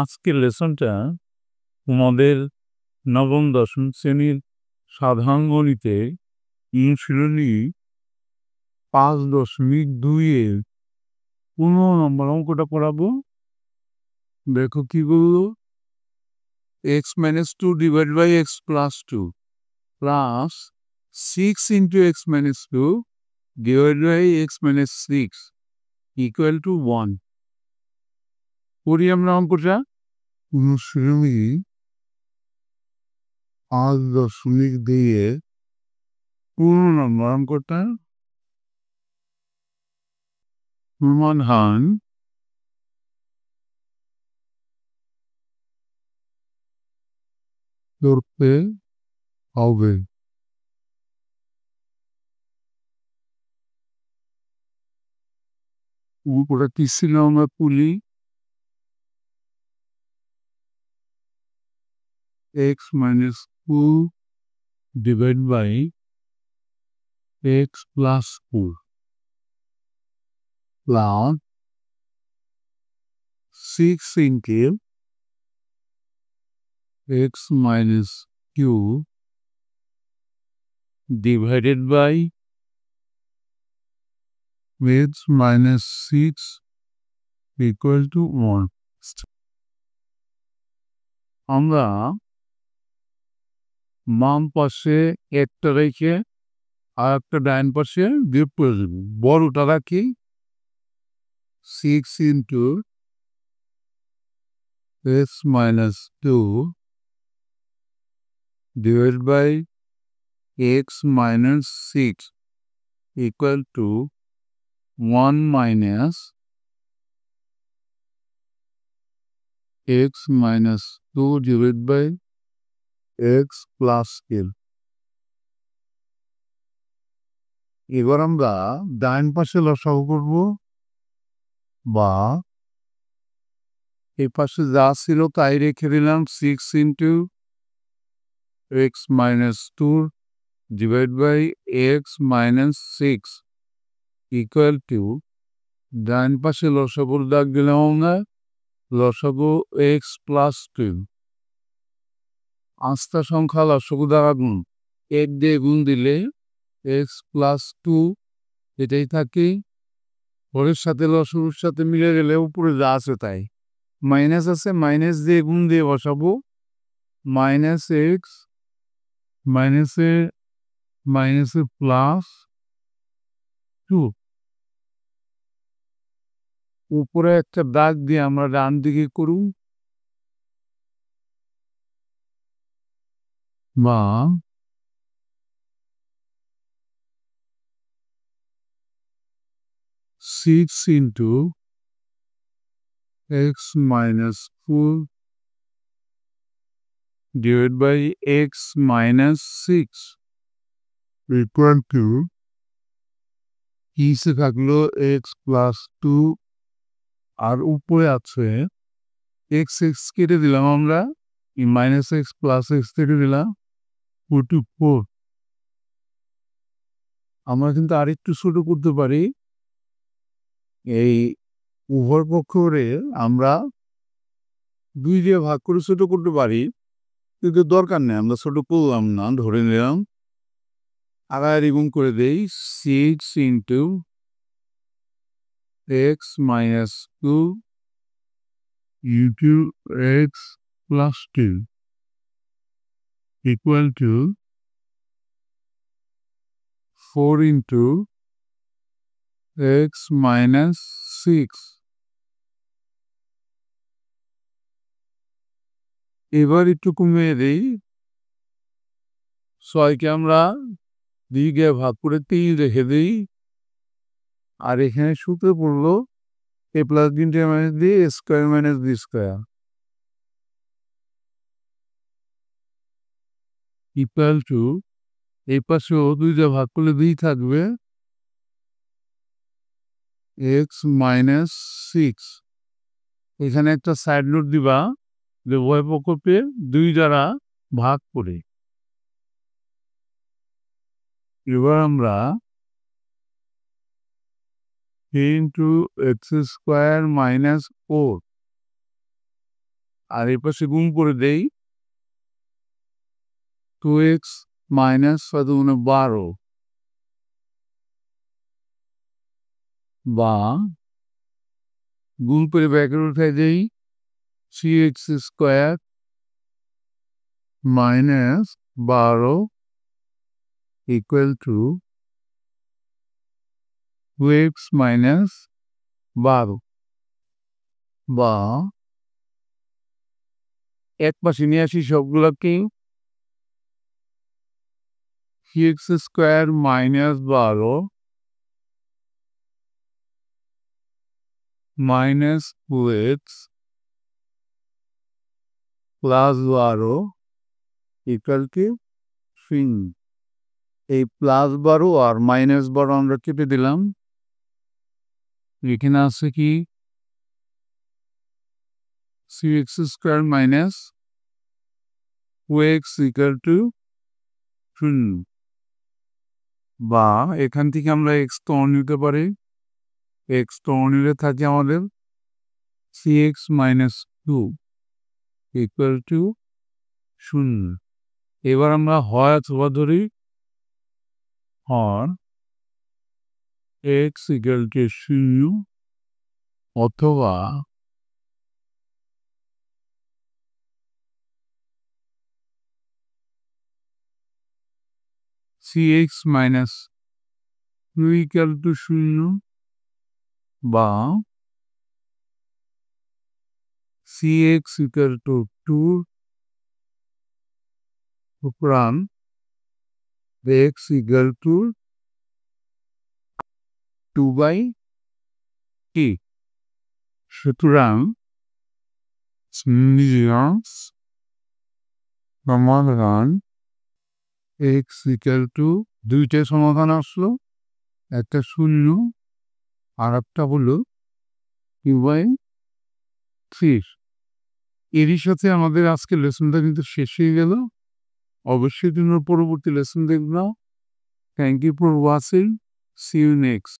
আজকের লেসনটা তোমাদের নবম দশম শ্রেণীর সাধারণ গণিতে অনুশীলনী 5.2-এর 15 নম্বর অঙ্কটা পড়াবো। দেখো কি বললো, x - 2 divided by x plus 2 plus 6 into x - 2 divided by x - 6 equal to 1. করি আমরা অঙ্কটা। অনুশীলনী 5.2 15 নম্বর অঙ্কটা সমাধান করতে হবে। উপরে কি ছিল আমরা তুলি, x - 2 divided by x plus 4 plus 6 into x minus q divided by x minus 6 equal to 1. আমরা বাম পাশে একটা রেখে আর একটা ডাইন পাশে বিয়োগ করে দেব। বড়টা রাখি 6 into x minus 2 divided by x minus 6 equal to 1 minus x minus 2 divided by x plus l. এবার আমরা ডাইন পাশে লসাগু করব, বা এই পাশে যা ছিল তাই রেখে দিলাম 6 into x minus 2 divided by x minus 6 equal to ডাইন পাশে লসাগুর দাগ দিলাম আমরা লসাগু x plus 2। আস্তা সংখ্যা লসাগু দ্বারা গুণ, 1 দিয়ে গুণ দিলে x plus 2 এটাই থাকে, পরের সাথে লসাগুর সাথে মিলে গেলে উপরে যা আছে তাই, মাইনাস আছে মাইনাস দিয়ে গুণ দিয়ে বসাবো, মাইনাস এক্স মাইনাসে প্লাস 2, উপরে একটা দাগ দিয়ে আমরা ডান দিকে করুন, বা 6 into x minus 4 divided by x minus 6 equal to ইসে থাকলো x plus 2 আর উপরে আছে x কেটে দিলাম আমরা, মাইনাস x প্লাস x কেটে দিলাম 4। আমরা কিন্তু আরেকটু ছোট করতে পারি, এই উভয় পক্ষরে আমরা 2 দিয়ে ভাগ করে ছোট করতে পারি, কিন্তু দরকার নেই, আমরা ছোট করলাম না, ধরে নিলাম। আগায় গুণ করে দেই 6 into x minus 2 into x plus 2 equal to 4 into x minus 6. এবার একটু কমিয়ে দেই, 6কে আমরা 2 দিয়ে ভাগ করে 3 রেখে দিই, আর এখানে সূত্রে পড়লো a plus b into a minus b square minus b square equal to, এই পাশেও 2 দিয়ে ভাগ করলে 2 থাকবে, x মাইনাস 6। এখানে একটা সাইড নোট দিবা যে উভয় পক্ষকে 2 দ্বারা ভাগ করে। এবার আমরা a into x square minus 4 আর এই পাশে গুণ করে দেই 2x মাইনাস 12 বা গুণ করে ব্র্যাকেট উঠায় দেই 3x square minus 12 equal to 2x minus 12 বা এক পাশে নিয়ে আসি সবগুলোকে 3x square minus 12 minus 2x plus 12 equal to 3 এই প্লাস 12 আর মাইনাস 12 আমরা কেটে দিলাম এখানে আছে কি 3x square minus 2x equal to 3 বা এখান থেকে আমরা x তো নিতে পারি x তো নিলে থাকে আমাদের 3x মাইনাস 2 ইকুয়াল টু 0 এবার আমরা হয় অথবা ধরি হয় x ইকুয়াল টু 0 অথবা cx মাইনাস 2 ইকুয়াল টু 0 বা cx ইকুয়াল টু 2 সুতরাং x ইকুয়াল টু 2/t সুতরাং সমাধান x ইকুয়াল টু দুইটা সমাধান আসলো একটা 0 আর একটা হলো 2/3 এরই সাথে আমাদের আজকের লেসনটা কিন্তু শেষ হয়ে গেল অবশ্যই তোমরা পরবর্তী লেসন দেখবা thank you for watching see you next